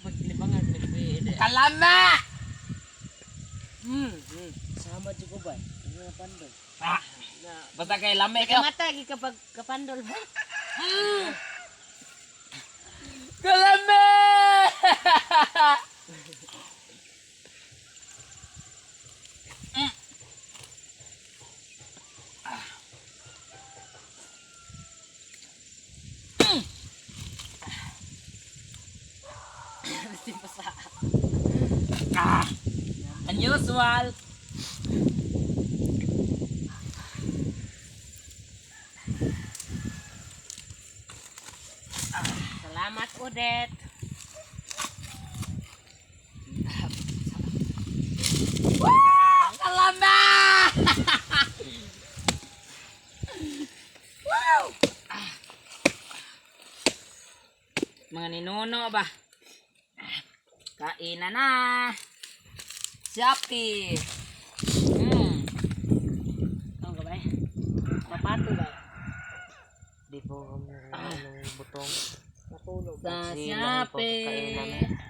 Paglibangan nagpede. Kalama. Sama juga ba? Ini pandol. Basta kay lame kayo. Mata gi kapag kapandol ba? Kalame. Unusual. Salamat udet. Kalama. Mga ninuno ba? Kainan na. Shopee. Ano ka ba? Mapato ba? Di po kami ng butong. Matulog. Sa Kasi lang po Shopee. kainan.